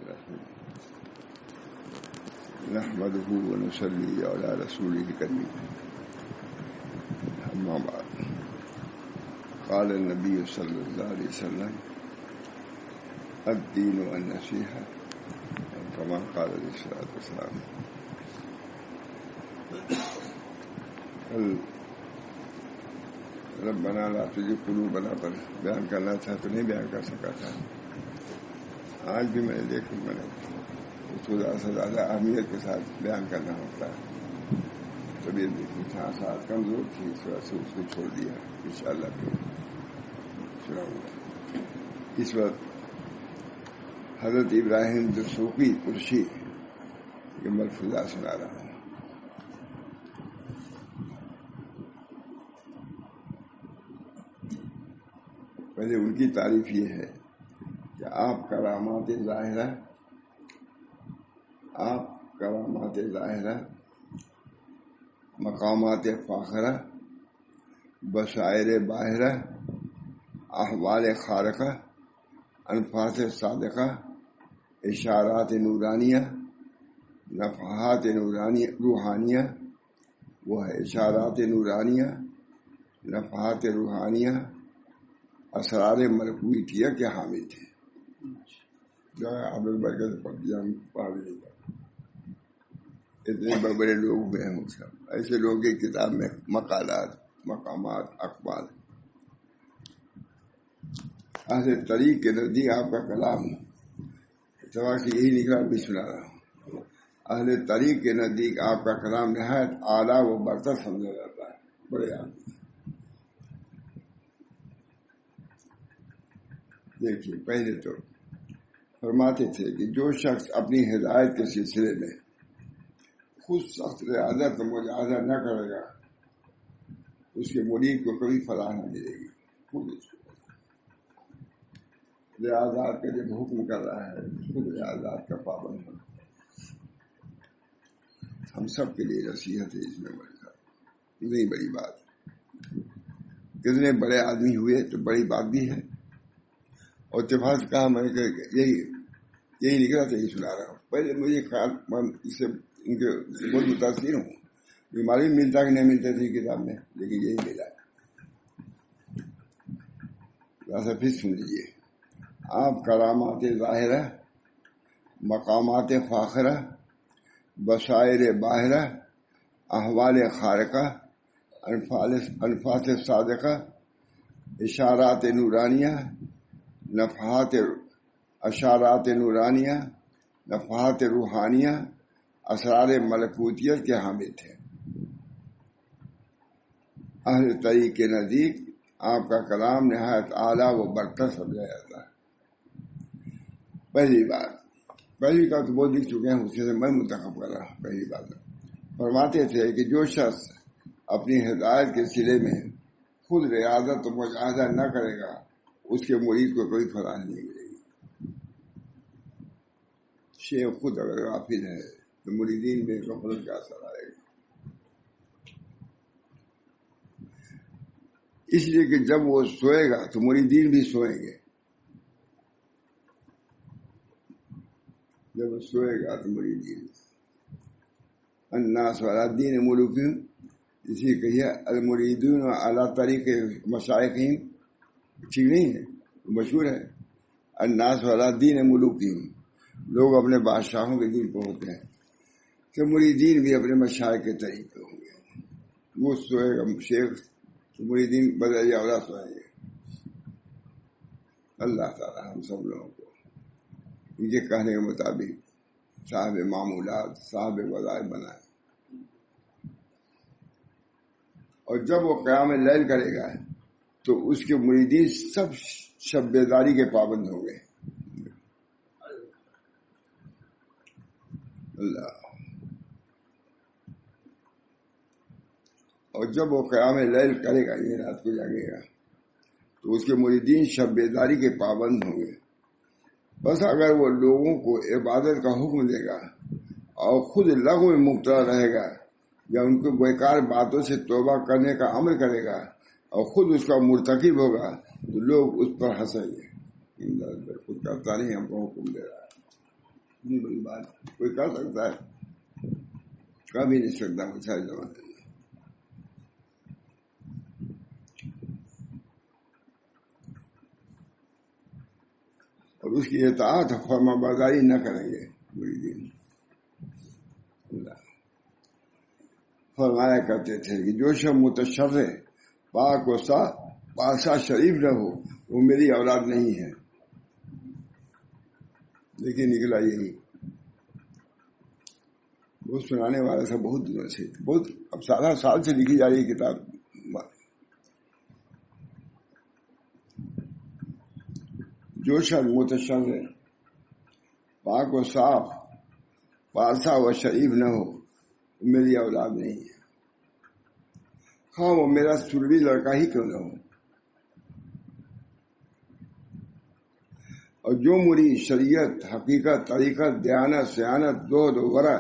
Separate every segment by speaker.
Speaker 1: الرحيم نحمده ونصلي على رسوله الكريم أما بعد قال النبي صلى الله عليه وسلم الدين النصيحة كما قال عليه الصلاة والسلام. ربنا لا تزغ قلوبنا پر بیان کرنا تھا تو نہیں بیان کر سکا تھا. آج بھی میں نے دیکھا میں نے اس کو زیادہ سے زیادہ اہمیت کے ساتھ بیان کرنا ہوتا ہے. طبیعت بھی کچھ ساتھ کمزور تھی اس وجہ سے اس کو چھوڑ دیا. انشاءاللہ پھر سناؤں گا. اس وقت حضرت ابراہیم دسوقی قرشی یہ ملفوظات سنا رہا ہوں. پہلے ان کی تعریف یہ ہے کہ آپ کرامات ظاہرہ مقامات فاخرہ بصائر باہرہ احوال خارقہ انفاس صادقہ اشارات نورانیہ نفحات روحانیہ وہ ہے اشارات نورانیہ نفحات روحانیہ اسرار ملکوتیہ کے حامل تھے. جو ہے آپ لوگ برکت پڑھ دیا پڑھ نہیں گا. اتنے بڑے بڑے لوگ ہوئے ہیں سب ایسے لوگوں کی کتاب میں مقالات مقامات اقوال. اہل طریق کے نزدیک آپ کا کلام سوا سے یہی نکلا بھی سنا رہا ہوں. اہل طریق کے نزدیک آپ کا کلام نہایت اعلیٰ و برتر سمجھا جاتا ہے. بڑے آدمی دیکھیے پہلے تو فرماتے تھے کہ جو شخص اپنی ہدایت کے سلسلے میں خود سخت ریاضت و مجاہدہ نہ کرے گا اس کے مرید کو کبھی فلاح نہ ملے گی. خود اس کو ریاضات کا جب حکم کر رہا ہے خود ریاضات کا پابند ہونا ہم سب کے لیے نصیحت ہے. اس میں اتنی بڑی بات کتنے بڑے آدمی ہوئے تو بڑی بات بھی ہے. اور اتفاق کہا میں نے یہی نکلا تھا یہ سنا رہا ہوں. پہلے مجھے خیال اس سے ان کے بہت متاثر ہوں. معلوم ملتا کہ نہیں ملتا تھی کتاب میں لیکن یہی ملا. پھر سن لیجیے. آپ کرامات ظاہرہ مقامات فاخرہ بصائر باہرہ احوال خارقہ انفاس صادقہ اشارات نورانیہ نفحات اشارات نورانیہ نفحات روحانیہ اسرار ملکوتیت کے حامل تھے. اہل طریق کے نزدیک آپ کا کلام نہایت اعلیٰ و برتر سمجھا جاتا ہے. پہلی بات تو وہ لکھ چکے ہیں اس سے میں منتخب کر رہا ہوں. پہلی بات فرماتے تھے کہ جو شخص اپنی ہدایت کے سلے میں خود ریاضت و مجاہدہ نہ کرے گا اس کے مرید کو کوئی فلاح نہیں ملے گی. شیخ خود اگر غافل ہے تو مریدین میں غفلت کا اثر آئے گا. اس لیے کہ جب وہ سوئے گا تو مریدین بھی سوئیں گے. جب وہ سوئے گا تو مریدین الناس علی دین ملوکہم اسی کہیے المریدون علی طریق مشائخہم. ٹھیک نہیں ہے مشہور ہے الناس علی دین ملوکہم. لوگ اپنے بادشاہوں کے دین پہ ہوتے ہیں کہ مریدین بھی اپنے مشائخ کے طریقے ہوں گے. وہ سوئے گا شیخ تو مریدین بدل اولا سوئیں گے. اللہ تعالی ہم سب لوگوں کو ان کے کہنے کے مطابق صاحب معمولات صاحب وظائف بنائے. اور جب وہ قیام لیل کرے گا تو اس کے مریدین سب شب بیداری کے پابند ہوں گے. اللہ. اور جب وہ قیام لیل کرے گا یہ رات کو جاگے گا تو اس کے مریدین شب بیداری کے پابند ہوں گے. بس اگر وہ لوگوں کو عبادت کا حکم دے گا اور خود لغو میں مبتلا رہے گا یا ان کو بیکار باتوں سے توبہ کرنے کا عمل کرے گا اور خود اس کا مرتکب ہوگا تو لوگ اس پر ہنسیں گے. خود کرتا نہیں ہم کو حکم دے رہا ہے. اتنی بڑی بات کوئی کر سکتا ہے؟ کبھی نہیں سکتا سارے زمانے میں. اور اس کی اطاعت فرما برداری نہ کریں گے مریدین. فرمایا کرتے تھے کہ جو شب متشرع پاک و صاف پاسا شریف نہ ہو وہ میری اولاد نہیں ہے. لیکن نکلا یہی. وہ سنانے والا تھا بہت دنوں سے، بہت اب 7 سال سے لکھی جا رہی کتاب. جو شخص متشرع پاک و صاف پاسا و شریف نہ ہو میری اولاد نہیں ہے، ہاں وہ میرا سلوی لڑکا ہی کیوں نہ ہو. اور جو مرید شریعت حقیقت طریقت دیانت سیانت زہد و ورع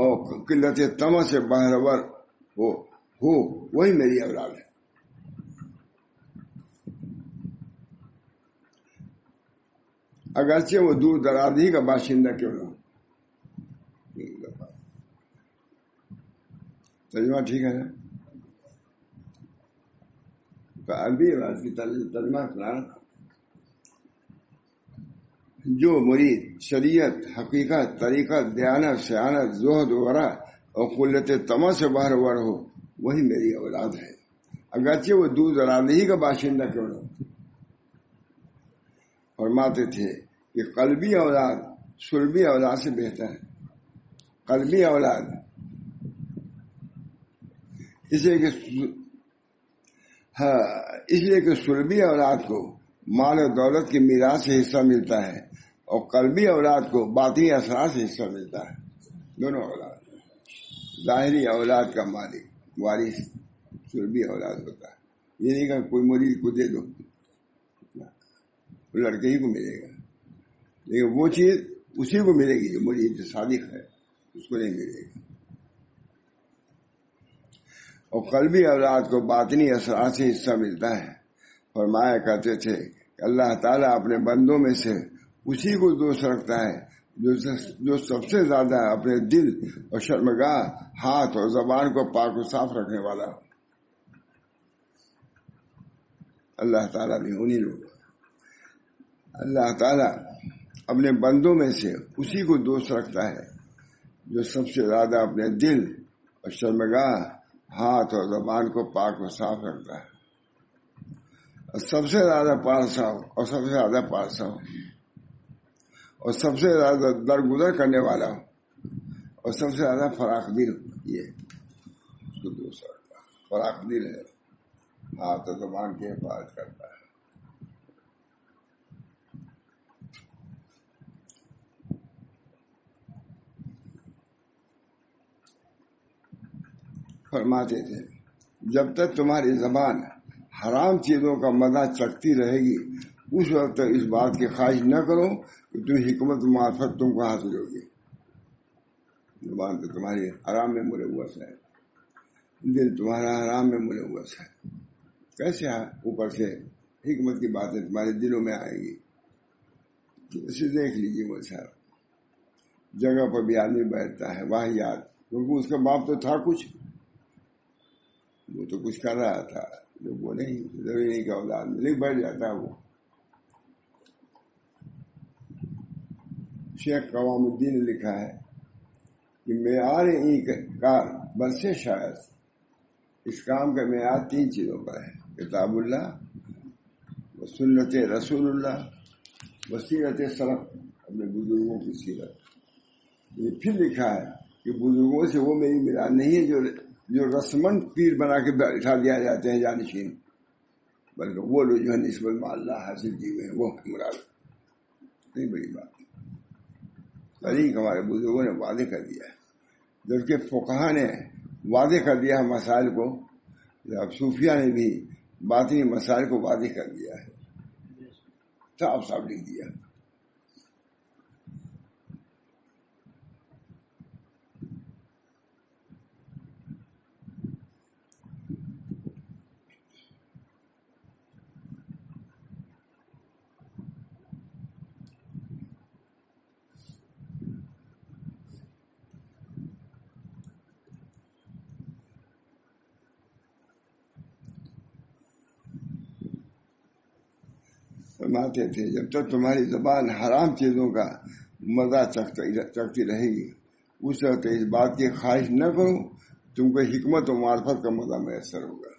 Speaker 1: اور قلت طمع سے باہرور ہو وہی میری اولاد ہے. اگرچہ وہ دور درازی کا باشندہ کیوں نہ ہو. ترجمہ ٹھیک ہے نا؟ تو عربی آواز کی ترجمہ قرآن. جو مرید شریعت حقیقت طریقت دیانت سیانت زہد و ورع اور قلت طمع سے باہرور ہو وہی میری اولاد ہے، اگرچہ وہ دور درازی کا باشندہ کیوں نہ ہو. فرماتے تھے کہ قلبی اولاد سلبی اولاد سے بہتر ہے. قلبی اولاد اس لیے کہ سلبی اولاد کو مال و دولت کی میراث سے حصہ ملتا ہے اور قلبی اولاد کو باطنی اثرات سے حصہ ملتا ہے. دونوں اولاد، ظاہری اولاد کا مالک وارث سلبی اولاد ہوتا ہے. یہ نہیں کہ کوئی مرید کو دے دو، لڑکے ہی کو ملے گا، لیکن وہ چیز اسی کو ملے گی جو مرید صادق ہے، اس کو نہیں ملے گی. اور قلبی اولاد کو باطنی اثرات سے حصہ ملتا ہے. فرمایا کرتے تھے کہ اللہ تعالیٰ اپنے بندوں میں سے اسی کو دوست رکھتا ہے جو سب سے زیادہ اپنے دل اور شرمگاہ ہاتھ اور زبان کو پاک و صاف رکھنے والا ہو. اللہ تعالیٰ بھی انہی لوگ. اللہ تعالیٰ اپنے بندوں میں سے اسی کو دوست رکھتا ہے جو سب سے زیادہ اپنے دل اور شرمگاہ ہاتھ اور زبان کو پاک و صاف رکھتا ہے، اور سب سے زیادہ پارسا ہو اور سب سے زیادہ پارسا ہو اور سب سے زیادہ درگزر کرنے والا ہو اور سب سے زیادہ فراخ دل ہو. یہ اس کو دوست رکھتا ہے. فراخ دل ہے، ہاتھ اور زبان کی حفاظت کرتا ہے. فرماتے تھے جب تک تمہاری زبان حرام چیزوں کا مزہ چکھتی رہے گی اس وقت تک اس بات کی خواہش نہ کرو کہ تم حکمت معرفت تم کو حاصل ہوگی. زبان تو تمہاری حرام میں ملوث ہے، دل تمہارا حرام میں ملوث ہے. کیسے اوپر سے حکمت کی باتیں تمہارے دلوں میں آئیں گی؟ اسے دیکھ لیجیے. وہ صاحب جگہ پر بھی آدمی بیٹھتا ہے واہیات، کیونکہ اس کا باپ تو تھا کچھ، وہ تو کچھ کر رہا تھا، وہ نہیں ضروری کا اولاد نہیں بیٹھ جاتا. وہ شیخ قوام الدین نے لکھا ہے کہ معیار کار برسے شاید اس کام کا معیار 3 چیزوں پر ہے: کتاب اللہ و سنت رسول اللہ و سیرت سلف، اپنے بزرگوں کی سیرت. یہ پھر لکھا ہے کہ بزرگوں سے وہ میری میراث نہیں ہے جو رسمن پیر بنا کے بٹھا دیا جاتے ہیں جانشین، بلکہ وہ لوگ جو ہے نسبت میں اللہ حاصل کیے ہوئے ہیں وہ مراد. نہیں بڑی بات طریق ہمارے بزرگوں نے واضح کر دیا ہے، جبکہ فقہا نے واضح کر دیا ہے مسائل کو. اب صوفیہ نے بھی باطنی مسائل کو واضح کر دیا ہے، صاف صاف لکھ دیا. فرماتے تھے جب تک تمہاری زبان حرام چیزوں کا مزہ چکھتی رہے گی اس وقت اس بات کی خواہش نہ کرو تم کو حکمت و معرفت کا مزہ میسر ہوگا.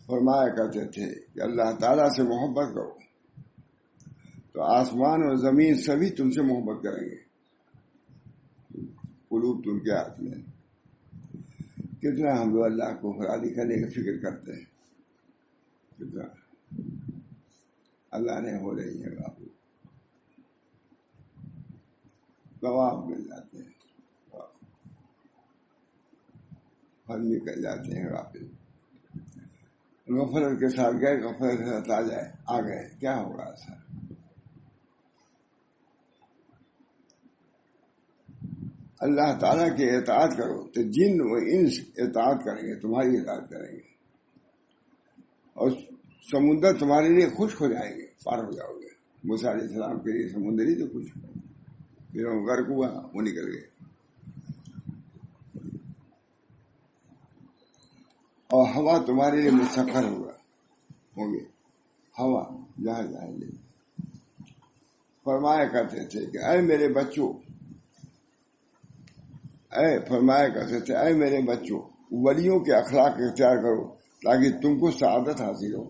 Speaker 1: فرمایا کرتے تھے کہ اللہ تعالیٰ سے محبت کرو تو آسمان اور زمین سبھی تم سے محبت کریں گے. قلوب تم کے ہاتھ میں. کتنا ہم لوگ اللہ کو راضی کرنے کی فکر کرتے ہیں, کتنا اللہ نے ہو رہی ہے غافل, ثواب مل جاتے ہیں, پھل نکل جاتے ہیں غافل. غفلت کے ساتھ گئے, غفلت کے ساتھ آ گئے, کیا ہوگا ایسا؟ اللہ تعالیٰ کی اطاعت کرو تو جن و انس اطاعت کریں گے, تمہاری اطاعت کریں گے, اور سمندر تمہارے لیے خشک ہو جائیں گے, پار ہو جاؤ گے. موسیٰ علیہ السلام کے لیے سمندر ہی تو خشک ہو, پھر وہ غرق ہوا, وہ نکل گئے. اور ہوا تمہارے لیے مسخر ہوں گے, ہوا جہاں جائیں گے. فرمایا کرتے تھے کہ اے میرے بچوں, اے میرے بچوں, ولیوں کے اخلاق اختیار کرو تاکہ تم کو سعادت حاصل ہو.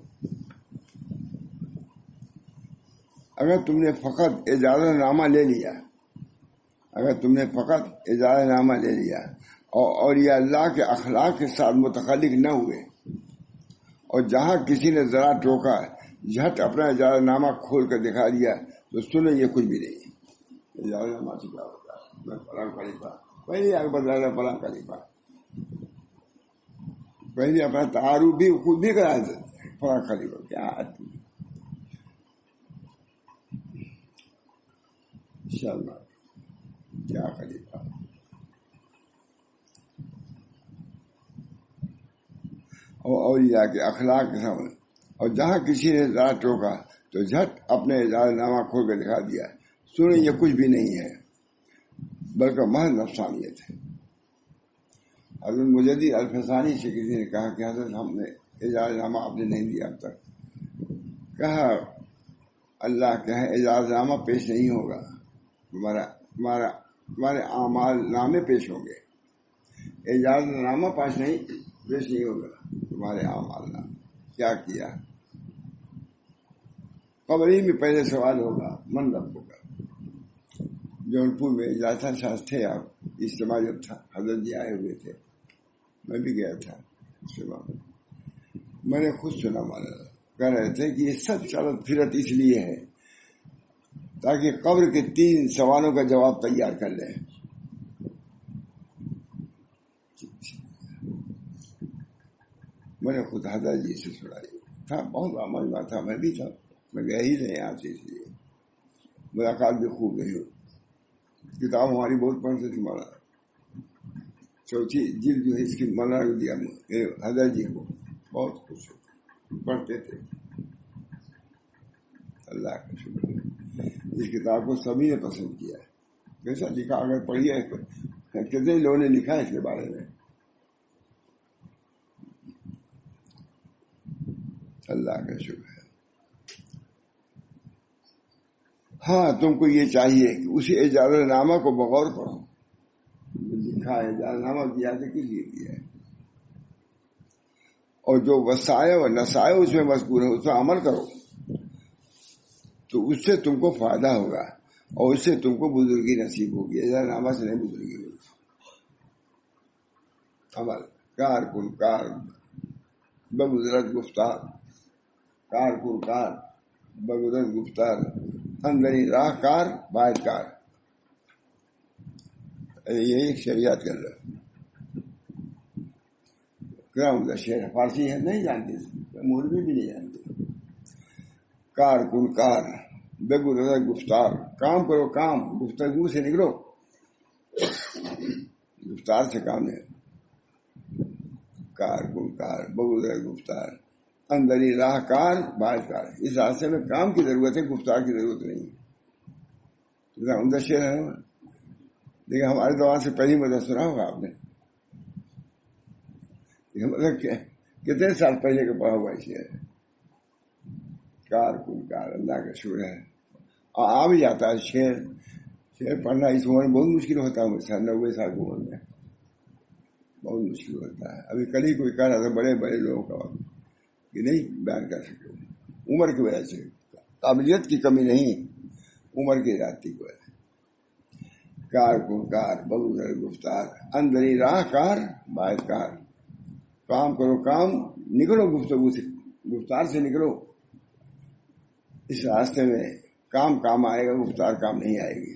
Speaker 1: اگر تم نے فقط اجازت نامہ لے لیا اور یہ اللہ کے اخلاق کے ساتھ متعلق نہ ہوئے, اور جہاں کسی نے ذرا ٹوکا جھٹ اپنا اجازت نامہ کھول کر دکھا دیا تو سنو یہ کچھ بھی نہیں. اجازت نامہ سے کیا ہوتا ہے؟ میں فلاں خلیفہ, پہلے آگے بتا رہا فلاں خلیفہ, پہلے اپنا تعارف بھی خود بھی کرا دیتے فلاں خلیفہ. کیا انشاءاللہ کیا خلیفہ. اور اولیاء کے اخلاق کے سامنے, اور جہاں کسی نے ذرا ٹوکا تو جھٹ اپنے اجازت نامہ کھول کے دکھا دیا, سنیں یہ کچھ بھی نہیں ہے بلکہ محض نفسانیت ہے. حضرت مجدد الفسانی سے کسی نے کہا کہ حضرت ہم نے اجازت نامہ آپ نے نہیں دیا اب تک. کہا اللہ کہے اجازت نامہ پیش نہیں ہوگا, تمہارے اعمال نامے پیش ہوں گے, اجازت نامہ پیش نہیں ہوگا, تمہارے اعمال نامے کیا کیا. قبر ہی میں پہلے سوال ہوگا من رب ہوگا. جونپور میں اجازت شاہ تھے آپ, اجتماع جب تھا حضرت جی آئے ہوئے تھے, میں بھی گیا تھا اجتماع میں. میں نے خود سنا مولانا کہہ رہے تھے کہ یہ سب چلت پھرت اس لیے ہے تاکہ قبر کے 3 سوالوں کا جواب تیار کر لیں. میں نے خود حضرت جی سے سنائی تھا, بہت مجمع تھا, میں بھی تھا, میں گیا ہی نہیں یہاں سے, اس لیے ملاقات بھی خوب رہی ہو. کتاب ہماری بہت پڑھتے تھے مولانا, 4 جلد جو ہے اس کی مولانا کو دیا حضرت جی کو, بہت خوش ہوتے پڑھتے تھے. اللہ کا شکر ہے اس کتاب کو سبھی نے پسند کیا ہے. کیسا لکھا, اگر پڑھیے کتنے لوگوں نے لکھا ہے اس کے بارے میں. اللہ کا شکر ہے. ہاں تم کو یہ چاہیے کہ اسی اجازت نامہ کو بغور پڑھو. لکھا ہے اجازت نامہ دیا تھا کس لیے دیا ہے, اور جو وسائل و نسائل اس میں مذکور ہے اس پر عمل کرو تو اس سے تم کو فائدہ ہوگا, اور اس سے تم کو بزرگی نصیب ہوگی. اجازت نامہ سے نہیں بزرگی ہوگی. عمل کار کن کار بگزرت گفتار, کار کن کار بگزرت گفتار, اندری راہ کار باعث کار. یہی شریعت کر رہا کیا شعر فارسی ہے, نہیں جانتے, مولوی بھی نہیں جانتے. کار کن کار بگزرت گفتار, کام کرو کام, گفتگو سے نکلو, گفتار سے کام ہے. کار کن کار بگزرت گفتار, اندری راہ کار باعث کار. اس راستے میں کام کی ضرورت ہے, گفتار کی ضرورت نہیں. عمدہ شعر ہے, لیکن ہمارے دور سے پہلی مدد سنا ہوگا آپ نے. مطلب کتنے سال پہلے کا پڑھا ہوا شعر ہے. کار کن کار، اللہ کا شکر ہے آ بھی جاتا ہے شعر پڑھنا اس عمر میں بہت مشکل ہوتا ہے مجھ سے، 90 سال کی عمر میں بہت مشکل ہوتا ہے. ابھی کل ہی کوئی کہہ رہا تھا بڑے بڑے لوگوں کا کہ نہیں بیان کر سکتے عمر کی وجہ سے، قابلیت کی کمی نہیں، عمر کی زیادتی کی وجہ سے. کار کن کار بہو در گفتار، اندری راہ کار باعث کار. کام کرو کام، نکلو گفتگو سے، گفتار سے نکلو. اس راستے میں کام آئے گا، گفتار کام نہیں آئے گی.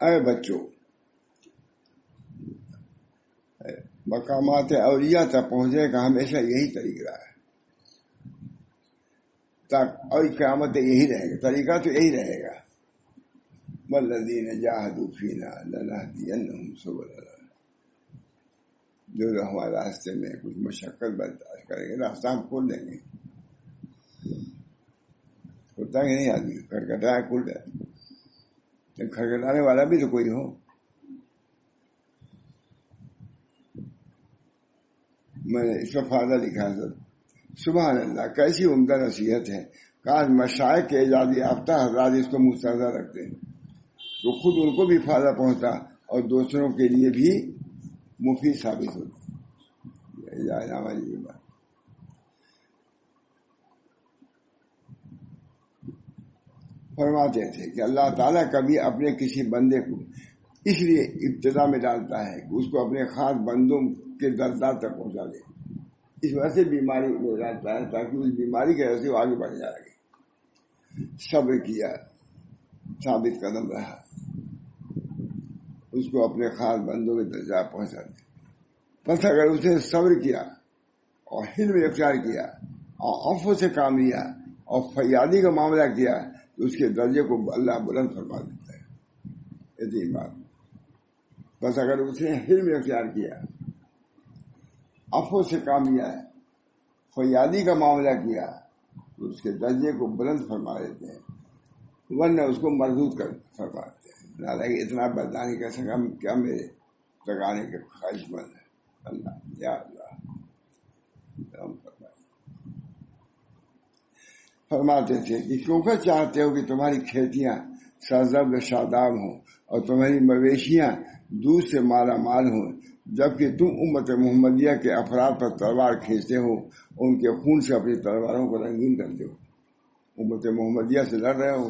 Speaker 1: اے بچوں، مقامات اولیاء تک پہنچنے کا ہمیشہ یہی طریقہ ہے، اور قیامت یہی رہے گا، طریقہ تو یہی رہے گا. والذین جاہدوا فینا لنہدینہم سبلنا. جو لوگ ہمارے راستے میں کچھ مشقت برداشت کریں گے، راستہ ہم کھول دیں گے. ہوتا کہ نہیں آدمی کھٹکھٹایا کھل جائے، کھٹکھٹانے والا بھی تو کوئی ہو. میں نے اس کا فائدہ لکھا ہے. سبحان اللہ، کیسی عمدہ نصیحت ہے. کاش مشائخ کے اعزاز یافتہ حضرات اس کو مستحضر رکھتے ہیں تو خود ان کو بھی فائدہ پہنچتا اور دوسروں کے لیے بھی مفید ثابت ہوتا. فرماتے تھے کہ اللہ تعالیٰ کبھی اپنے کسی بندے کو اس لیے ابتدا میں ڈالتا ہے کہ اس کو اپنے خاص بندوں کے درجات تک پہنچا دے. اس وجہ سے بیماری میں ڈالتا ہے تاکہ اس بیماری کی وجہ سے وہ آگے بڑھ جائے گی. صبر کیا، ثابت قدم رہا، اس کو اپنے خاص بندوں کے درجات پہنچا دے. بس اگر اس نے صبر کیا اور حلم اختیار کیا اور عفو سے کام لیا اور فیاضی کا معاملہ کیا تو اس کے درجے کو اللہ بلند فرما دیتا ہے. ایسی بات. بس اگر اس نے حلم اختیار کیا، عفو سے کام لیا ہے، فیاضی کا معاملہ کیا تو اس کے درجے کو بلند فرما دیتے ہیں، ورنہ اس کو مردود کر فرماتے ہیں. حالانکہ اتنا برداشت کر سکا کیا میرے تک آنے کے خواہش مند ہے. اللہ یا اللہ فرماتے تھے کہ کیوں کر چاہتے ہو کہ تمہاری کھیتیاں سرسبز و شاداب ہوں اور تمہاری مویشیاں دودھ سے مالا مال ہوں، جبکہ تم امت محمدیہ کے افراد پر تلوار کھینچتے ہو، ان کے خون سے اپنی تلواروں کو رنگین کرتے ہو. امت محمدیہ سے لڑ رہے ہو،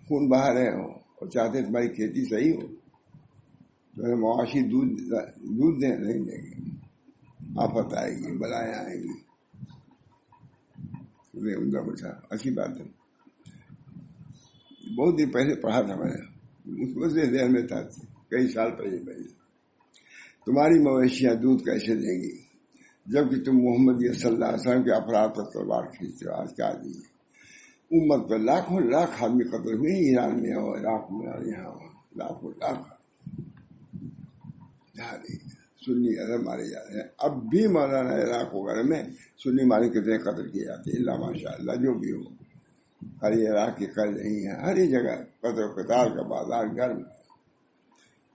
Speaker 1: خون بہا رہے ہو اور چاہتے تمہاری کھیتی صحیح ہو. تمہیں معاشی دودھ نہیں دیں گے، آفت آئے گی، بلائیں آئیں گی. عمدہ بچا اچھی بات ہے. بہت دن پہلے پڑھا تھا میں نے، اس سے ذہن میں تھا کئی سال پہلے. تمہاری مویشیاں دودھ کیسے دیں گی جبکہ تم محمد صلی اللہ علیہ وسلم کے افراد پر تلوار کھینچتے ہو. آج کیا آدمی امت پر لاکھوں لاکھ آدمی قتل ہوئے، ایران میں ہو، عراق میں ہو، یہاں ہو، لاکھوں لاکھ سنی ادھر مارے جا رہے ہیں. اب بھی مولانا عراق وغیرہ میں سنی مارے کتنے قتل کیے جاتے ہیں. اللہ ماشاء اللہ جو بھی ہو، ہر عراق کی قرض نہیں ہے، ہر جگہ قتل و قتال کا بازار گرم ہے.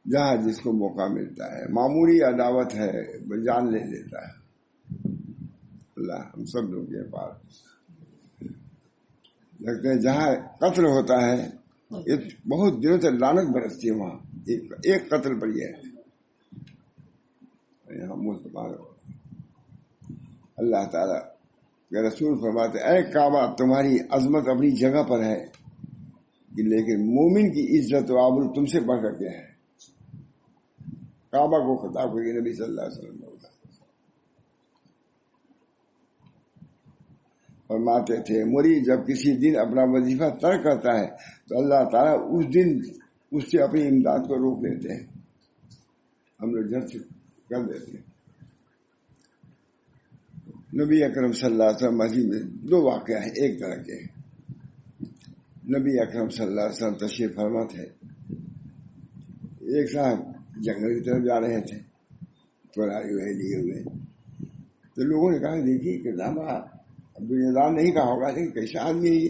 Speaker 1: جہاں جس کو موقع ملتا ہے، معمولی عداوت ہے جان لے لیتا ہے. اللہ ہم سب لوگ کے پاس لگتے ہیں جہاں قتل ہوتا ہے بہت دنوں سے لعنت برستی ہے. وہاں ایک قتل پر یہ ہے. اللہ تعالیٰ کے رسول فرماتے اے کعبہ تمہاری عظمت اپنی جگہ پر ہے لیکن مومن کی عزت و آبرو تم سے بڑھ کر کے ہے. کعبہ کو خطاب کر کے نبی صلی اللہ علیہ وسلم فرماتے تھے مرید جب کسی دن اپنا وظیفہ ترک کرتا ہے تو اللہ تعالیٰ اس دن اس سے اپنی امداد کو روک دیتے ہیں. ہم لوگ جب سے کر دیتے ہیں. نبی اکرم صلی اللہ علیہ وسلم مسجد میں دو واقعہ ہیں ایک طرح کے. نبی اکرم صلی اللہ علیہ وسلم تشریف فرما تھے. ایک صاحب جنگل کی طرف جا رہے تھے، تلوار لیے ہوئے. تو لوگوں نے کہا دیکھیے کہ دادا دنیا دار نہیں کہا ہوگا لیکن کیسا آدمی ہے یہ.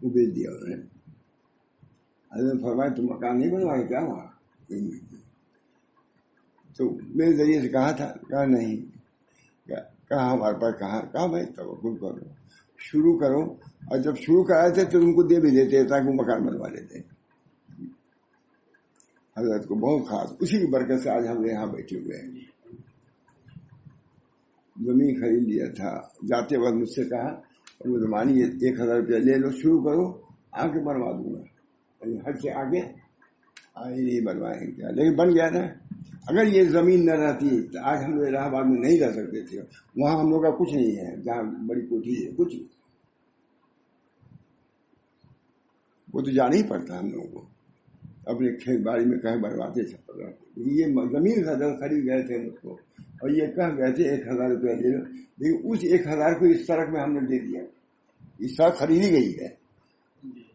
Speaker 1: وہ بیچ دیا انہوں نے. حضرت فرمایا تم مکان نہیں بنوائے کیا وہاں؟ تو میرے ذریعے سے کہا تھا، کہا نہیں، کہا ہمارے پاس کہا بھائی توکل کرو، شروع کرو. اور جب شروع کراتے تھے تو ان کو دے بھی دیتے تاکہ وہ مکان بنوا لیتے. حضرت کو بہت خاص، اسی کی برکت سے آج ہم یہاں بیٹھے ہوئے ہیں. زمین خرید لیا تھا، جاتے وقت مجھ سے کہا وہ زمانی 1000 روپیہ لے لو، شروع کرو، آگے بنوا دوں گا. حج سے آگے نہیں بنوائیں کیا، لیکن بن گیا نا. اگر یہ زمین نہ رہتی تو آج ہم لوگ الہ آباد میں نہیں رہ سکتے تھے. وہاں ہم لوگ کا کچھ نہیں ہے، جہاں بڑی کوٹھی ہے کچھ نہیں، وہ تو جانا ہی پڑتا ہم لوگوں کو. اپنے کھیت باڑی میں کہیں بنواتے تھے. یہ زمین خرید گئے تھے مجھ کو، اور یہ کہہ گئے تھے 1000 روپیہ دے دو. لیکن اس 1000 کو اس سڑک میں ہم نے دے دیا. اس سڑک خریدی گئی ہے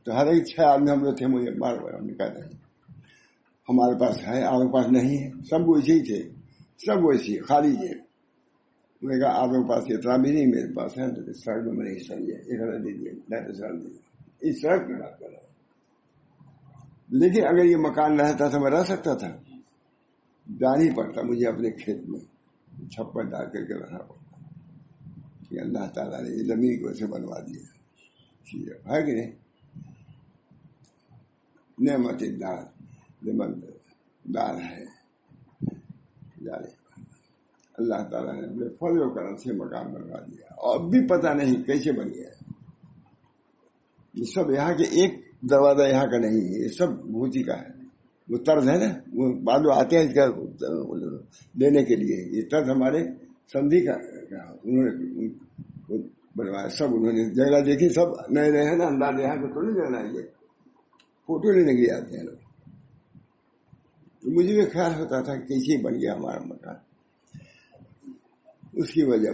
Speaker 1: تو ہر ایک 6 آدمی ہم لوگ تھے. مجھے بار بار ہم نے کہا نہیں ہمارے پاس ہے، آپ کے پاس نہیں ہے. سب ویسے ہی تھے، سب ویسے خالی ہے. میں نے کہا آپ کے پاس اتنا بھی نہیں، میرے پاس ہے. تو سڑک میں میں نے حصہ لیا، 1000 دے دیا. اس سڑک کی بات کر رہا ہوں. لیکن اگر یہ مکان رہتا تھا میں رہ سکتا تھا. جان ہی پڑتا مجھے اپنے کھیت میں چھپر ڈال کر کے رہنا پڑتا. کہ اللہ تعالیٰ نے یہ زمین کو ایسے بنوا دیا. ٹھیک ہے کہ نہیں؟ نعمت دار دار ہے جانے. اللہ تعالیٰ نے اپنے فضل و کرم سے مکان بنوا دیا. اور اب بھی پتہ نہیں کیسے بن گیا. یہ سب یہاں کے ایک دروازہ یہاں کا نہیں ہے، یہ سب بھوتی کا ہے. وہ طرز ہے نا، وہ بعد میں آتے ہیں اس کا لینے کے لیے. یہ طرز ہمارے سندھی کا انہوں نے بنوایا. سب انہوں نے جگہ دیکھی، سب نئے نئے ہیں نا. انداز یہاں کو تو نہیں جانا ہے. یہ فوٹو لینے کے لیے آتے ہیں لوگ. مجھے بھی خیال ہوتا تھا کیسے بن گیا ہمارا مکان. اس کی وجہ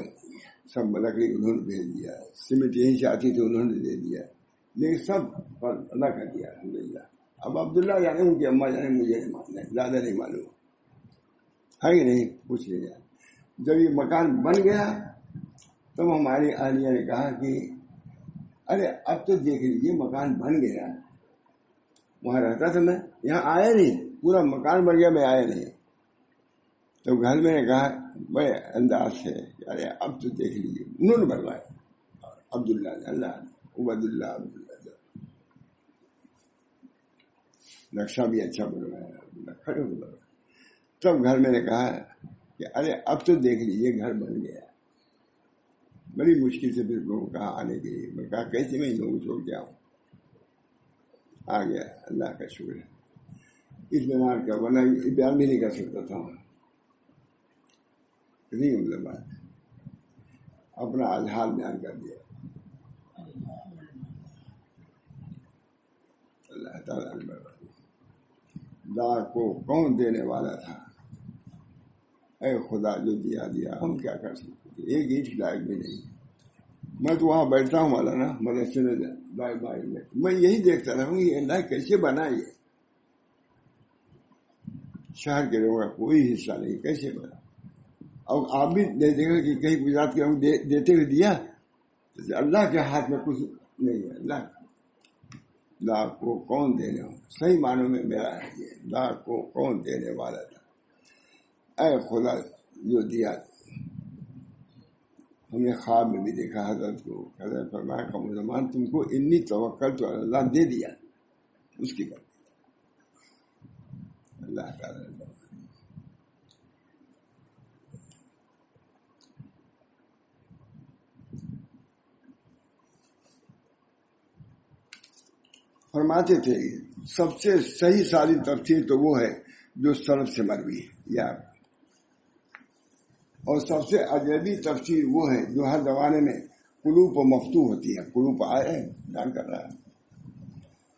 Speaker 1: سب لکڑی انہوں نے بھیج دیا، سیمنٹ یہیں سے آتی تھی انہوں نے دے دیا. لیکن سب پر اللہ کر دیا الحمدللہ. اب عبداللہ جانے ان کی اماں جانے، مجھے نہیں ماننا، زیادہ نہیں معلوم ہے کہ نہیں، پوچھ لے جائے. جب یہ مکان بن گیا تب ہماری اہلیہ نے کہا کہ ارے اب تو دیکھ لیجیے مکان بن گیا. وہاں رہتا تھا میں، یہاں آیا نہیں، پورا مکان بن گیا، میں آیا نہیں. تو گھر میں نے کہا بڑے انداز سے ارے اب تو دیکھ لیجیے. انہوں نے بنوایا، عبداللہ اللہ عبد اللہ عبداللہ. نقشہ بھی اچھا بنوایا. تب گھر میں نے کہا کہ ارے اب تو دیکھ لیجیے گھر بن گیا. بڑی مشکل سے پھر لوگوں کہا آنے کے لیے. میں کہا کیسے میں لوگوں چھوڑ کے آؤں. آ گیا، اللہ کا شکر ہے. اطمینان کا، ورنہ بیان بھی نہیں کر سکتا تھا. نہیں مطلب اپنا حال بیان کر دیا. اللہ تعالیٰ نے دا کو کون دینے والا تھا؟ اے خدا جو دیا ہم کیا کر سکتے تھے. ایک اینٹ لائق بھی نہیں. میں تو وہاں بیٹھتا ہوں والا نا مدرسے میں میں یہی دیکھتا رہا ہوں یہ اللہ کیسے بنا. یہ شہر کے لوگوں کا کوئی حصہ نہیں، کیسے بنا. اور آپ بھی دیکھیں گے کہ کہیں گجرات کے ہم دیتے ہوئے دیا. اللہ کے ہاتھ میں کچھ نہیں ہے. اللہ کو کون دینے والا، صحیح معنوں میں میرا ہے یہ. اللہ کو کون دینے والا تھا. اے خدا جو دیا. ہم نے خواب میں بھی دیکھا حضرت کو. حضرت فرمایا کہ مسلمان تم کو انی توکل تو اللہ دے دیا. اس کی بات اللہ تعالیٰ فرماتے تھے سب سے صحیح ساری تفسیر تو وہ ہے جو سلف سے مروی ہے یار. اور سب سے اجنبی تفسیر وہ ہے جو ہر زمانے میں قلوب و مفتوح ہوتی ہے. قلوب آئے بیان کر رہا ہے.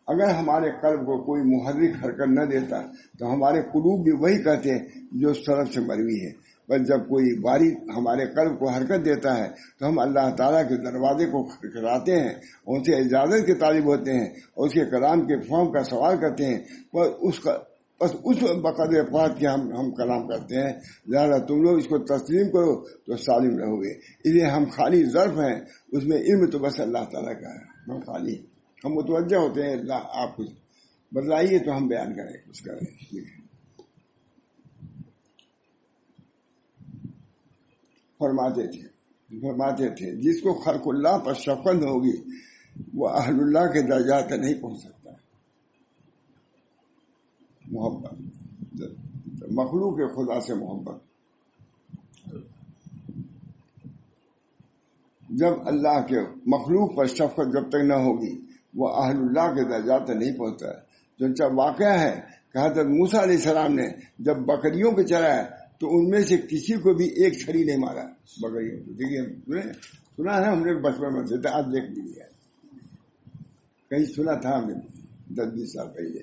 Speaker 1: اگر ہمارے قلب کو کوئی محرک حرکت نہ دیتا تو ہمارے قلوب بھی وہی کہتے ہیں جو سلف سے مروی ہے. بس جب کوئی باری ہمارے قلب کو حرکت دیتا ہے تو ہم اللہ تعالیٰ کے دروازے کو کھٹکھٹاتے ہیں، ان سے اجازت کے طالب ہوتے ہیں اور اس کے کلام کے فہم کا سوال کرتے ہیں. بس اس بقدر پات کے ہم کلام کرتے ہیں. لہٰذا تم لوگ اس کو تسلیم کرو تو سالم رہو گے. اس لیے ہم خالی ظرف ہیں، اس میں علم تو بس اللہ تعالیٰ کا ہے. ہم خالی ہم متوجہ ہوتے ہیں اللہ آپ کچھ بتلائیے تو ہم بیان کریں کچھ کریں. فرماتے تھے جس کو خلق اللہ پر شفقت ہوگی وہ اہل اللہ کے درجات تک نہیں پہنچ سکتا. محبت مخلوق خدا سے محبت جب اللہ کے مخلوق پر شفقت جب تک نہ ہوگی وہ اہل اللہ کے درجات تک نہیں پہنچتا. چنانچہ واقعہ ہے کہ حضرت موسیٰ علیہ السلام نے جب بکریوں کو چرایا تو ان میں سے کسی کو بھی ایک چھری نہیں مارا. بکریوں کو دیکھیے سنا ہے ہم نے بچپن میں سے آج دیکھ لیا کہیں سنا تھا ہم نے 10-20 سال پہلے.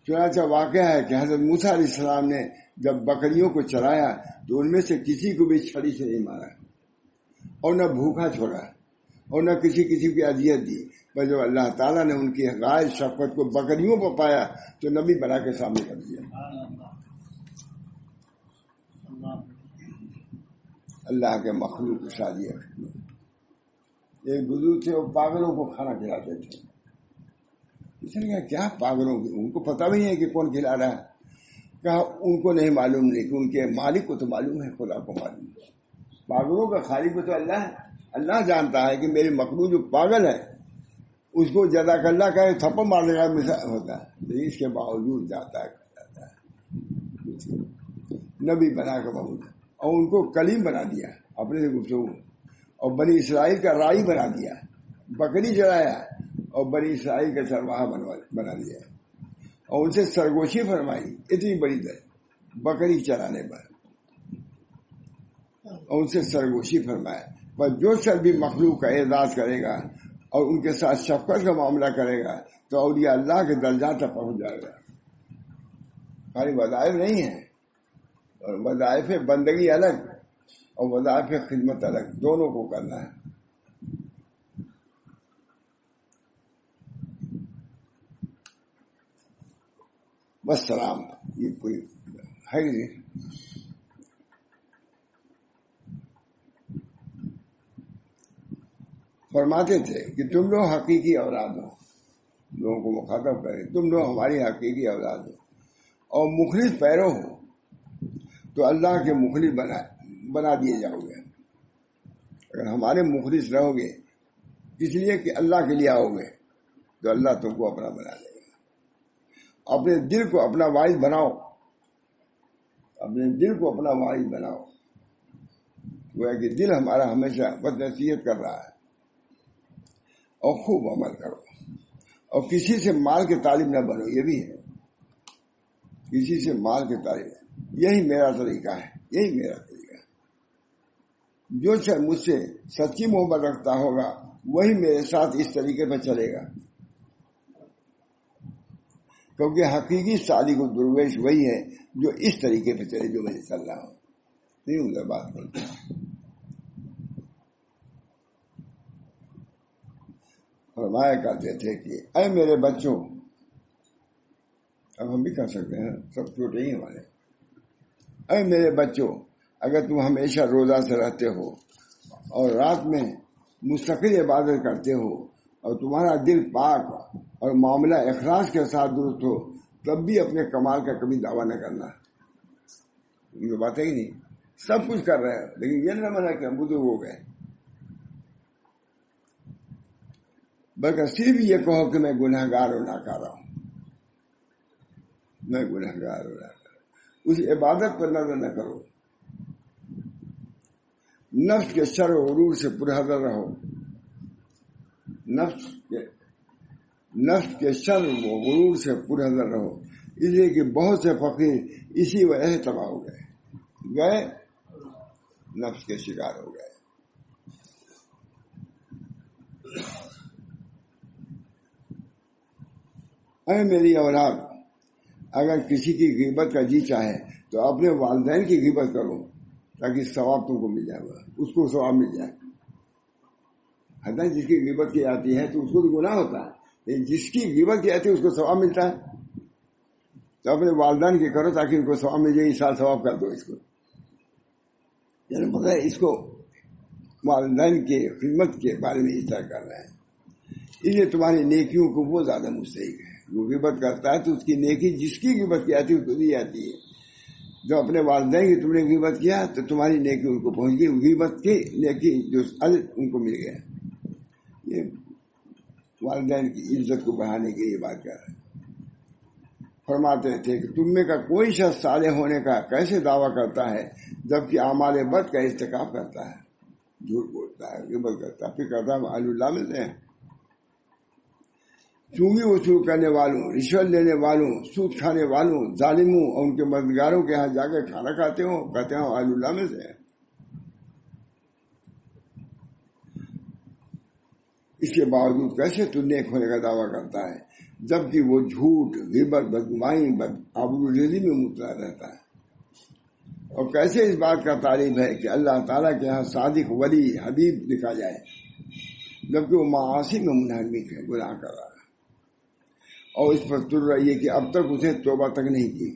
Speaker 1: چنانچہ واقعہ ہے کہ حضرت موسیٰ علیہ السلام نے جب بکریوں کو چرایا تو ان میں سے کسی کو بھی چھری سے نہیں مارا اور نہ بھوکا چھوڑا اور نہ کسی کی اذیت دی. پر جب اللہ تعالیٰ نے ان کی غائب شفقت کو بکریوں پر پایا تو نبی بنا کے سامنے کر دیا. اللہ کے مخلوق کی شادی ہے. ایک بزرگ تھے وہ پاگلوں کو کھانا کھلاتے تھے. اس نے کہا کیا پاگلوں کی ان کو پتہ بھی نہیں ہے کہ کون کھلا رہا ہے. کہا ان کو نہیں معلوم نہیں کہ ان کے مالک کو تو معلوم ہے خدا کو معلوم ہے. پاگلوں کا خالق تو اللہ ہے. اللہ جانتا ہے کہ میرے مخلوق جو پاگل ہے اس کو جزا کر اللہ کا تھپڑ مارنے کا مثال ہوتا ہے لیکن اس کے باوجود جاتا ہے نبی بنا کے بہت اور ان کو کلیم بنا دیا اپنے سے گفتگو اور بنی اسرائیل کا رائی بنا دیا. بکری چرایا اور بنی اسرائیل کا چرواہا بنا دیا اور ان سے سرگوشی فرمائی اتنی بڑی بکری چرانے پر اور ان سے سرگوشی فرمایا. پر جو شخص بھی مخلوق کا اعزاز کرے گا اور ان کے ساتھ شفقت کا معاملہ کرے گا تو اولیاء اللہ کے درجات تک پہنچ جائے گا. خالی وظائف نہیں ہے اور وظائف بندگی الگ اور وظائف خدمت الگ دونوں کو کرنا ہے. بس سلام یہ کوئی ہے نہیں. فرماتے تھے کہ تم لوگ حقیقی اولاد ہو. لوگوں کو مخاطب کریں تم لوگ ہماری حقیقی اولاد ہو اور مخلص پیرو ہو تو اللہ کے مخلص بنا دیے جاؤ گے. اگر ہمارے مخلص رہو گے اس لیے کہ اللہ کے لیے آؤ گے تو اللہ تم کو اپنا بنا لے گا. اپنے دل کو اپنا واعظ بناؤ. اپنے دل کو اپنا واعظ بناؤ. وہ ہے کہ دل ہمارا ہمیشہ بد نصیحت کر رہا ہے اور خوب عمل کرو اور کسی سے مال کے طالب نہ بنو. یہ بھی ہے کسی سے مال کے طالب یہی میرا طریقہ ہے. یہی میرا طریقہ ہے. جو شخص مجھ سے سچی محبت رکھتا ہوگا وہی میرے ساتھ اس طریقے پر چلے گا کیونکہ حقیقی سالک و درویش وہی ہے جو اس طریقے پہ چلے جو میں چل رہا ہوں. نہیں ادھر بات کرتا. فرمایا کرتے تھے کہ اے میرے بچوں اب ہم بھی کر سکتے ہیں سب چھوٹے ہی ہمارے. اے میرے بچوں اگر تم ہمیشہ روزہ سے رہتے ہو اور رات میں مستقل عبادت کرتے ہو اور تمہارا دل پاک اور معاملہ اخلاص کے ساتھ درست ہو تب بھی اپنے کمال کا کبھی دعویٰ نہ کرنا. یہ بات ہے ہی نہیں. سب کچھ کر رہے ہیں لیکن یہ نہ مانا کہ ہم بزرگ ہو گئے بلکہ صرف یہ کہو کہ میں گنہگار اور ناکارہ ہوں. میں گنہگار اور ناکارہ. اس عبادت پر نظر نہ کرو. نفس کے شر و غرور سے پرحذر رہو. نفس کے شر و غرور سے پرحذر رہو. اس لیے کہ بہت سے فقیر اسی وجہ سے تباہ ہو گئے نفس کے شکار ہو گئے. اے میری اولاد اگر کسی کی غیبت کا جی چاہے تو اپنے والدین کی غیبت کرو تاکہ ثواب تم کو مل جائے گا. اس کو ثواب مل جائے. حتیٰ جس کی غیبت کی جاتی ہے تو اس کو تو گناہ ہوتا ہے لیکن جس کی غیبت کی جاتی ہے اس کو ثواب ملتا ہے. تو اپنے والدین کی کرو تاکہ ان کو ثواب مل جائے. اس سال ثواب کر دو اس کو. یعنی پتہ ہے اس کو والدین کے خدمت کے بارے میں اس طرح کر رہے ہیں. اس لیے تمہاری نیکیوں کو وہ زیادہ مستحق ہے. وہ غیبت کرتا ہے تو اس کی نیکی جس کی غیبت کی آتی ہے اس کو دی جاتی ہے. جو اپنے والدین کی تم نے غیبت کیا تو تمہاری نیکی ان کو پہنچ گئی, غیبت کی نیکی جو اجر ان کو مل گیا. یہ والدین کی عزت کو بڑھانے کی یہ بات کر رہے ہیں. فرماتے تھے کہ تم میں کا کوئی شخص صالح ہونے کا کیسے دعویٰ کرتا ہے جبکہ اعمال بد کا ارتکاب کرتا ہے, جھوٹ بولتا ہے, غیبت کرتا ہے, پھر کہتا ہے اہل اللہ میں سے ہیں. چونگی وصول کرنے والوں, رشوت لینے والوں, سود کھانے والوں, ظالموں اور ان کے مددگاروں کے یہاں جا کے کھانا کھاتے ہو, کہتے ہیں اہل اللہ میں سے ہیں. اس کے باوجود کیسے تو نیک ہونے کا دعویٰ کرتا ہے جبکہ وہ جھوٹ, غیبت, بدگمانی, آبروریزی میں مبتلا رہتا ہے. اور کیسے اس بات کا تعریف ہے کہ اللہ تعالیٰ کے یہاں صادق, ولی, حبیب لکھا جائے جبکہ وہ معاصی میں منہمک ہے, گناہ کر رہا ہے اور اس پر تر رہی ہے کہ اب تک اسے توبہ تک نہیں کی.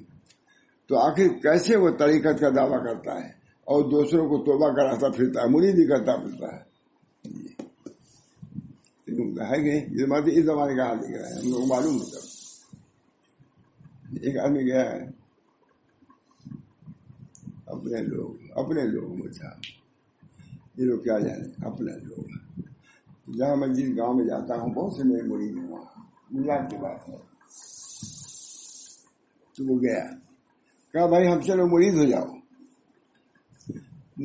Speaker 1: تو آخر کیسے وہ طریقت کا دعویٰ کرتا ہے اور دوسروں کو توبہ کراتا پھرتا ہے, مرید بھی کرتا پھرتا ہے. ہے کہ اس زمانے کا حال دکھ رہا ہے, ہم لوگ کو معلوم ہے. ایک آدمی گیا ہے, اپنے لوگ مجھا یہ لوگ کیا جانے, اپنے لوگ. جہاں میں جس گاؤں میں جاتا ہوں بہت سے میرے مرید ہیں, وہاں بنیاد کی بات ہے. تو وہ گیا, کہا بھائی ہم چلو مرید ہو جاؤ,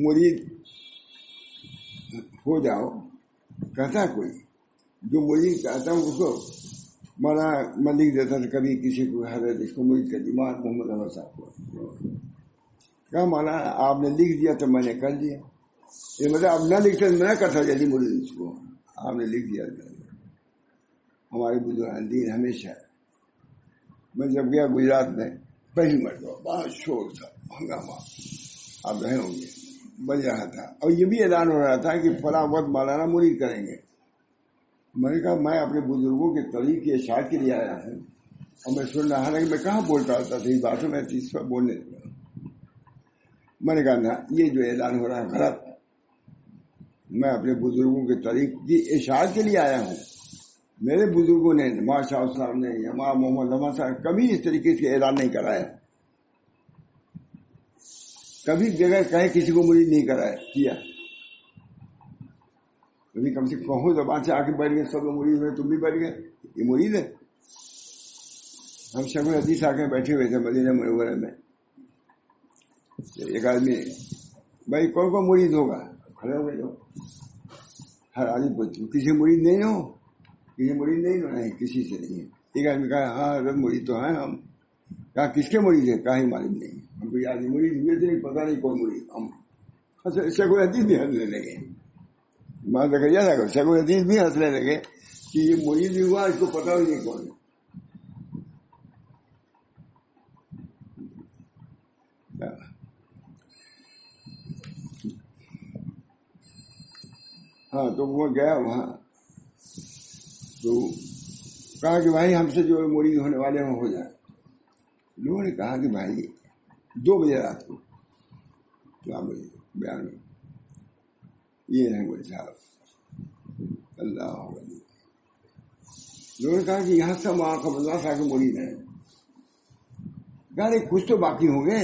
Speaker 1: مرید ہو جاؤ. کہتا کوئی جو مرید کہتا ہوں اس کو میں لکھ دیتا تھا کبھی کسی کو, حضرت اس کو مرید کر دی, محمد احمد صاحب کو. کہا مولانا آپ نے لکھ دیا تو میں نے کر دیا. یہ مطلب اب نہ لکھتے میں نہ کرتا جلدی مرید اس کو, آپ نے لکھ دیا. ہمارے بزرگ دین ہمیشہ, میں جب گیا گجرات میں پہلی مرتبہ بہت شور تھا, ہنگامہ, آپ رہے ہوں گے, بج رہا تھا اور یہ بھی اعلان ہو رہا تھا کہ فلاں وقت مولانا مرید کریں گے. میں نے کہا میں اپنے بزرگوں کے طریق کی اشاعت کے لیے آیا ہوں اور میں سن رہا, حالانکہ میں کہاں بولتا ہوتا تھا اس باتوں میں اس پر بولنے لگا. میں نے کہا نا یہ جو اعلان ہو رہا ہے غلط, میں اپنے بزرگوں کے طریق کی اشاعت کے لیے آیا ہوں. میرے بزرگوں نے, ماں شاہ صاحب نے یا ماں محمد لمحہ صاحب کبھی اس طریقے سے اعلان نہیں کرایا, کبھی بغیر کہے کسی کو مرید نہیں کرایا کیا. کبھی کم سے کہو زبان سے آ کے بیٹھ گئے سب لوگ مرید ہوئے, تم بھی بیٹھ گئے, یہ مرید ہے. ہم شیخ الحدیث آ کے بیٹھے ہوئے تھے مدینہ منورہ میں. ایک آدمی, بھائی کون کون مرید ہوگا, کھڑے ہو گئے لوگ, ہر آدمی پوچھتے کسی مرید نہیں ہو, کسی مرید نہیں ہو, نہیں کسی سے نہیں ہے. ایک آدمی کہا ہاں حضرت مرید تو ہیں ہم. کہا کس کے مرید ہے, کہا ہی معلوم نہیں, ہم کو یاد نہیں, مرید ہوئے تھے نہیں, پتا نہیں کون مرید. ہم شیخ الحدیث بھی ہنسنے لگے, میں زکریا تھا, شیخ الحدیث بھی ہنسنے لگے کہ یہ مرید بھی ہوا, اس کو پتا ہی نہیں کون ہے. ہاں تو وہ گیا وہاں, تو کہا کہ بھائی ہم سے جو مرید ہونے والے ہیں ہو جائے. لوگوں نے کہا کہ بھائی 2 بجے رات کو کیا بجے بیان میں یہ ہے مجھے صاحب اللہ علیہ. لوگوں نے کہا کہ یہاں سب وہاں خبردار صاحب کے مرید ہیں. کہا کچھ تو باقی ہوں گے.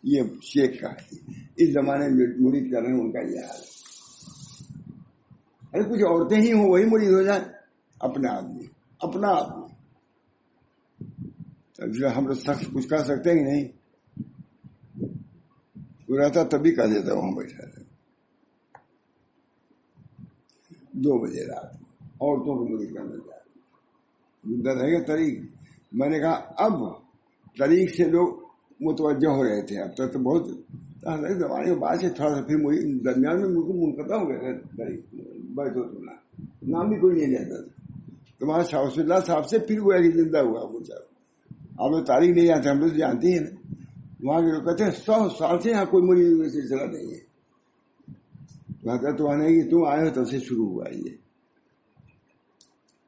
Speaker 1: یہ شیخ کا ہے, اس زمانے میں مرید کر رہے ہیں ان کا یہ حال ہے. ارے کچھ عورتیں ہی ہوں وہی مرید ہو جائے, اپنا آدمی. ہم لوگ سخت کچھ کر سکتے ہی نہیں, وہ رہتا تبھی کہہ دیتا وہاں بیٹھا رہتا. 2 بجے رات عورتوں کو مرید کرنا چاہتے رہے گا طریق. میں نے کہا اب طریق سے لوگ متوجہ ہو رہے تھے, اب تک تو بہت زمانے کے بعد سے تھوڑا سا پھر درمیان میں منقطع ہو گئے تھے. بیت اللہ نام بھی کوئی نہیں لیتا تھا. تمہارا شاہ رسول اللہ صاحب سے پھر وہ زندہ ہوا مجھے. آپ لوگ تاریخ نہیں جانتے, ہم لوگ جانتے ہیں نا. وہاں کے لوگ کہتے ہیں 100 سال سے یہاں کوئی مرید سلسلہ نہیں ہے. تو آنے کی تم آئے ہو تب سے شروع ہوا یہ.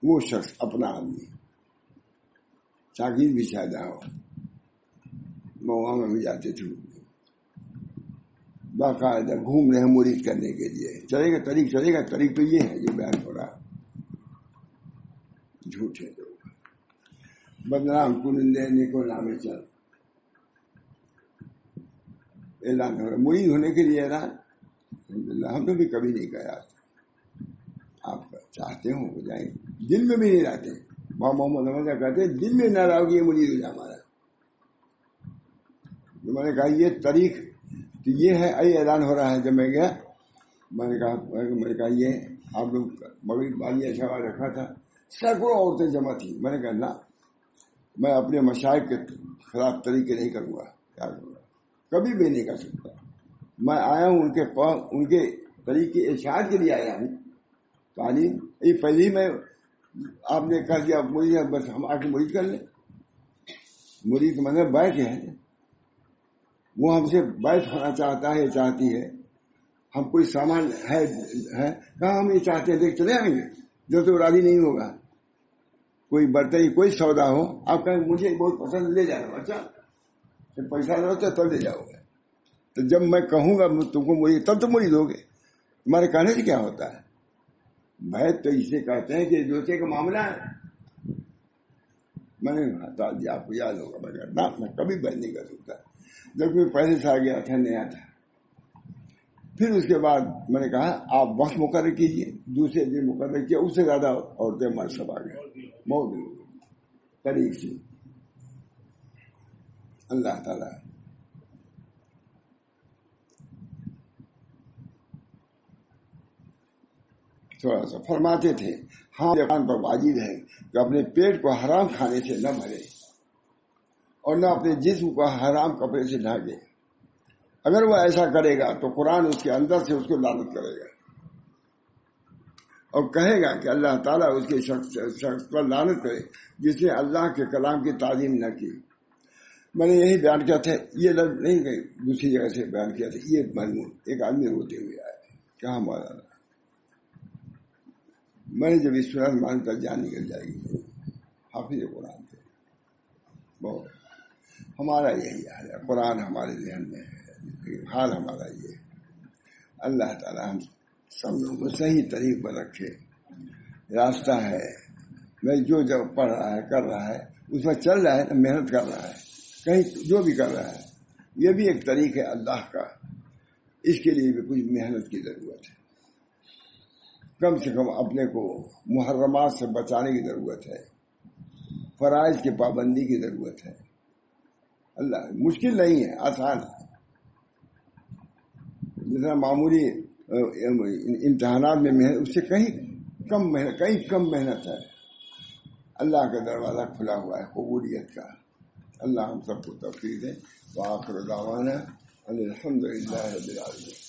Speaker 1: وہ شخص اپنا آدمی شاگرد بھی شاید ہو, وہاں میں بھی جاتے تھے باقاعدہ گھوم رہے ہیں مرید کرنے کے لیے. چلے گا طریق تو یہ ہے جو بیان ہو رہا. جھوٹے لوگ بدنام کنندے نیکو نامے چل اعلان ہو رہا ہے مرید ہونے کے لیے اعلان. الحمدللہ ہم نے بھی کبھی نہیں کہا. آپ چاہتے ہو جائیں, دل میں بھی نہیں رہتے. ماں محمد احمد کہتے دل میں نہ رہو کہ یہ مرید ہو جائے ہمارا. میں نے کہا یہ طریق تو یہ ہے. اعلان ہو رہا ہے. جب میں گیا میں نے کہا یہ آپ لوگ مغرب والی اشعار رکھا تھا, سینکڑوں عورتیں جمع تھی. میں نے کہا نہ, میں اپنے مشائخ کے خلاف طریقے نہیں کروں گا. کیا کروں گا, کبھی بھی نہیں کر سکتا. میں آیا ہوں ان کے طریقے اشاعت کے لیے آیا ہوں. تعلیم یہ پہلی میں آپ نے کہا دیا مرید, بس ہم آ کے مرید کر لیں. مرید مطلب بیعت ہے. وہ ہم سے بیعت ہونا چاہتا ہے, چاہتی ہے. ہم کوئی سامان ہے کہاں ہم یہ چاہتے ہیں دیکھ چلے آئیں گے. جو تو راضی نہیں ہوگا, کوئی برتن کوئی سودا ہو, آپ کہیں مجھے بہت پسند, لے جاؤ. اچھا جب پیسہ نہ ہوتا تب لے جاؤ گے. تو جب میں کہوں گا تم کو مرید, تب تو مرید ہوگے. تمہارے کہنے سے کیا ہوتا ہے؟ بیعت تو اسے کہتے ہیں کہ ایک دوسرے کا معاملہ ہے. میں نے ہٹا دیا, آپ کو یاد ہوگا. میں کہا میں کبھی بیعت نہیں کر سکتا. جب میں پہلے سے آ گیا تھا, نیا تھا. پھر اس کے بعد میں نے کہا آپ وقت مقرر کیجیے. دوسرے دن مقرر کیا, اس سے زیادہ عورتیں ہمارے سب آ گئے. بہت قریب سے اللہ تعالیٰ تھوڑا سا فرماتے تھے ہاں جوان پر واجب ہے کہ اپنے پیٹ کو حرام کھانے سے نہ بھرے اور نہ اپنے جسم کو حرام کپڑے سے ڈھانکے. اگر وہ ایسا کرے گا تو قرآن اس کے اندر سے اس کو لعنت کرے گا اور کہے گا کہ اللہ تعالیٰ اس کے شخص پر لعنت کرے جس نے اللہ کے کلام کی تعظیم نہ کی. میں نے یہی بیان کیا تھا, یہ لفظ نہیں کہ دوسری جگہ سے بیان کیا تھا. یہ مضمون ایک آدمی روتے ہوئے آیا, کہاں مولانا, میں نے جب اس صورت مانتا جان نکل جائے گی. حافظ قرآن تھے بہت. ہمارا یہی حال ہے, قرآن ہمارے ذہن میں ہے, حال ہمارا یہ. اللہ تعالیٰ ہم سب لوگوں کو صحیح طریق پر رکھے. راستہ ہے, میں جو جب پڑھ رہا ہے کر رہا ہے اس میں چل رہا ہے, محنت کر رہا ہے, کہیں جو بھی کر رہا ہے یہ بھی ایک طریق ہے اللہ کا. اس کے لیے بھی کچھ محنت کی ضرورت ہے. کم سے کم اپنے کو محرمات سے بچانے کی ضرورت ہے, فرائض کی پابندی کی ضرورت ہے. اللہ مشکل نہیں ہے, آسان ہے. جتنا معمولی امتحانات میں محنت اس سے کہیں کم محنت ہے. اللہ کا دروازہ کھلا ہوا ہے قبولیت کا. اللہ ہم سب کو توفیق دے. وآخر دعوانا ان الحمد للہ رب العالمین.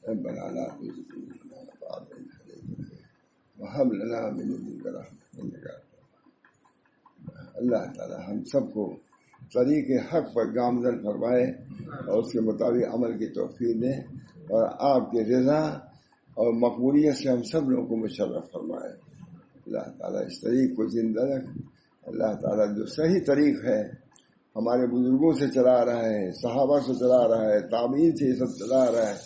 Speaker 1: ربنا لا تزغ قلوبنا بعد إذ هديتنا وهب لنا من لدنك رحمة إنك أنت الوهاب. اللہ تعالی ہم سب کو طریق حق پر گامزن فرمائے اور اس کے مطابق عمل کی توفیق دے اور آپ کے رضا اور مقبولیت سے ہم سب لوگوں کو مشرف فرمائے. اللہ تعالیٰ اس طریق کو زندہ رکھ. اللہ تعالیٰ جو صحیح طریق ہے ہمارے بزرگوں سے چلا رہا ہے, صحابہ سے چلا رہا ہے, تابعین سے یہ سب چلا رہا ہے,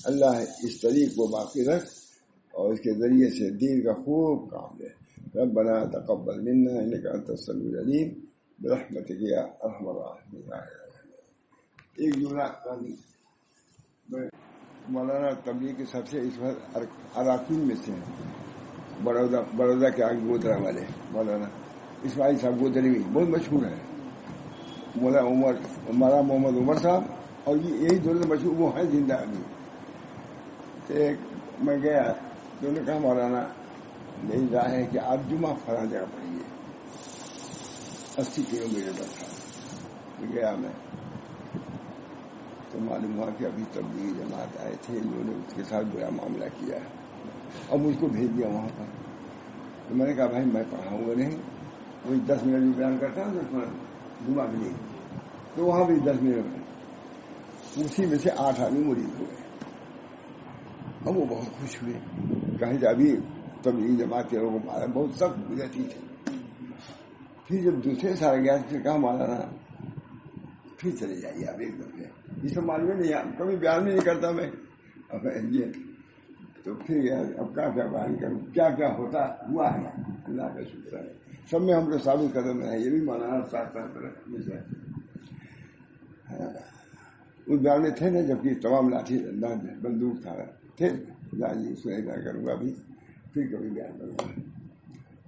Speaker 1: اللہ اس طریق کو باقی رکھ اور اس کے ذریعے سے دین کا خوب کام لے. ربنا تقبل منا انک انت السمیع العلیم برحمتک یا ارحم الراحمین. ایک جملہ مولانا تبلیغ کے سب سے اس وقت اراکین میں سے ہیں, بڑودہ کے آگے گودرا والے مولانا اسماعیل صاحب گودری بہت مشہور ہے. مولانا محمد عمر صاحب اور یہی دونوں مشہور وہ ہیں زندہ ابھی. میں گیا تو انہوں نے کہا مولانا میری رائے ہے کہ آپ جمعہ فلاں جگہ پڑھیے. 80 کلومیٹر پر تھا. گیا میں تو معلوم ہوا کہ ابھی تبلیغی جماعت آئے تھے, انہوں نے اس کے ساتھ برا معاملہ کیا اور مجھ کو بھیج دیا وہاں پر. تو میں نے کہا بھائی میں پڑھاؤں گا نہیں, وہی 10 منٹ بھی بیان کرتا ہوں جمعہ کے لیے, تو وہاں بھی 10 منٹ. اسی میں سے 8 آدمی مرید ہوئے اور وہ بہت خوش ہوئے. کہیں کہ ابھی تبلیغی جماعت کے لوگوں کو بہت سخت گزرتی تھی. پھر جب دوسرے سال گیا تو پھر کہا مولانا پھر چلے جائیے آپ ایک دفعہ. یہ سب معلوم نہیں, کبھی بیان بھی نہیں کرتا میں. اب یہ تو پھر اب کیا بیان کروں، کیا کیا ہوتا ہوا ہے، اللہ کا شکر ہے، سب میں ہم لوگ ثابت قدم ہے، یہ بھی مانا ساتھ ساتھ اس بیان میں تھے نا، جبکہ تمام لاٹھی بندوق تھا تھے، جی اس میں بیان کروں گا ابھی، پھر کبھی بیان کروں گا.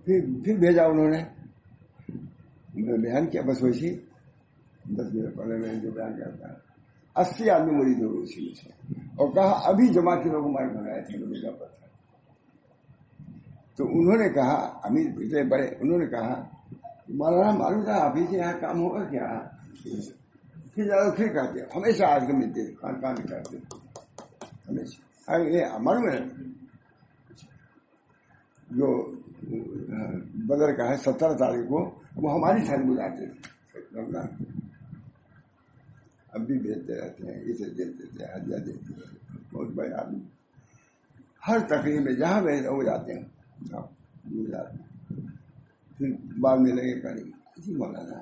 Speaker 1: پھر بھیجا انہوں نے، میں نے بیان کیا بس ویسی 10 منٹ پہلے میں جو بیان کرتا ہے 80 آدمی مرید ہو گئے اسی میں سے، اور کہا ابھی جماعت کے لوگ مار بنائے تھے نبی کا پتھر. تو انہوں نے کہا امیر اتنے بڑے، انہوں نے کہا مولانا معلوم تھا آپ ہی سے یہاں کام ہوگا کیا؟ پھر زیادہ پھر کہتے ہمیشہ آج کے ملتے کان کرتے ہمیشہ معلوم ہے جو بدر کا ہے 17 تاریخ کو، وہ ہماری سائڈ بلاتے تھے رمضان، اب بھی بھیجتے رہتے ہیں، اسے دیتے تھے، حجہ دیتے تھے، بہت بڑے آدمی، ہر تقریب میں جہاں بھیجتے وہ جاتے ہیں. پھر بعد میں لگے جی مولانا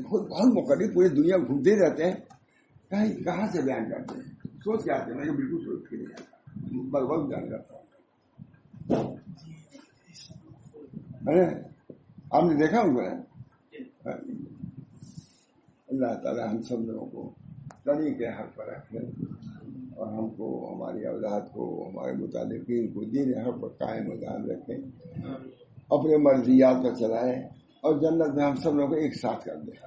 Speaker 1: بہت مقرر پوری دنیا گھومتے رہتے ہیں، کہاں سے بیان کرتے ہیں، سوچ کے آتے ہیں. میں بالکل سوچ کے نہیں آتا، بس وقت بیان کرتا ہوں. آپ نے دیکھا ہوگا اللہ تعالیٰ ہم سب لوگوں کو طریق کے حق پر رکھے، اور ہم کو، ہماری اولاد کو، ہمارے متعلقین کو دین حق پر قائم و دائم رکھیں، اپنے مرضیات پر چلائیں، اور جنت میں ہم سب لوگوں کو ایک ساتھ کر دیں.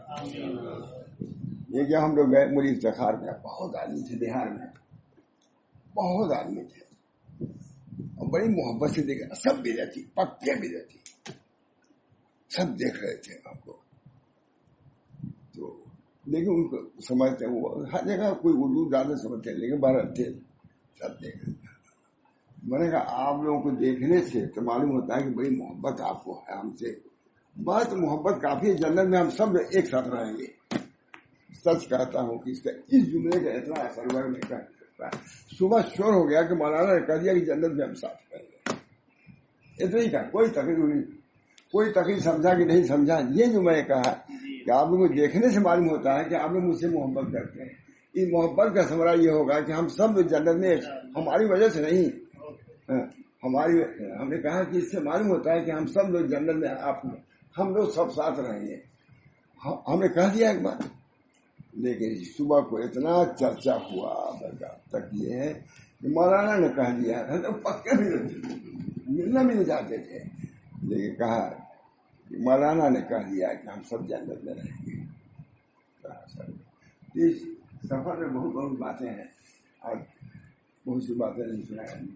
Speaker 1: یہ کہ ہم لوگ گئے مری افتخار میں، بہت آدمی تھے بہار میں، بہت آدمی تھے، اور بڑی محبت سے دیکھا، سب بھی رہتی، پکے بھی رہتی، سب دیکھ رہے تھے آپ کو. تو لیکن ان کو سمجھتے ہیں، وہ ہر جگہ کوئی اردو زیادہ سمجھتے ہیں، لیکن باہر تھے سب دیکھ رہے تھے. میں نے کہا آپ لوگوں کو دیکھنے سے تو معلوم ہوتا ہے کہ بڑی محبت آپ کو ہے ہم سے، بہت محبت کافی ہے، جنت میں ہم سب ایک ساتھ رہیں گے. سچ کہتا ہوں کہ اس جملے کا اتنا اثر ہوا نہیں کہہ سکتا. صبح شور ہو گیا کہ مولانا نے کہہ دیا کہ جنت میں ہم ساتھ رہیں گے، اتنا ہی کہا، کوئی تقریر نہیں، کوئی تقریر سمجھا کہ نہیں سمجھا. یہ جو میں نے کہا کہ آپ لوگوں کو دیکھنے سے معلوم ہوتا ہے کہ آپ لوگ مجھ سے محبت کرتے ہیں. اس محبت کا ثمرہ یہ ہوگا کہ ہم سب جنت میں، ہماری وجہ سے نہیں، ہم نے کہا کہ اس سے معلوم ہوتا ہے کہ ہم سب لوگ جنت میں، ہم لوگ سب ساتھ رہیں گے. ہم نے کہہ دیا ایک بات، لیکن صبح کو اتنا چرچا ہوا تک یہ ہے کہ مولانا نے کہہ دیا، پکے بھی ملنا بھی نہیں چاہتے تھے، لیکن کہا کہ مولانا نے کہہ دیا کہ ہم سب جنت میں رہیں گے. اس سفر میں بہت بہت باتیں ہیں، اور بہت سی باتیں نہیں سنائی.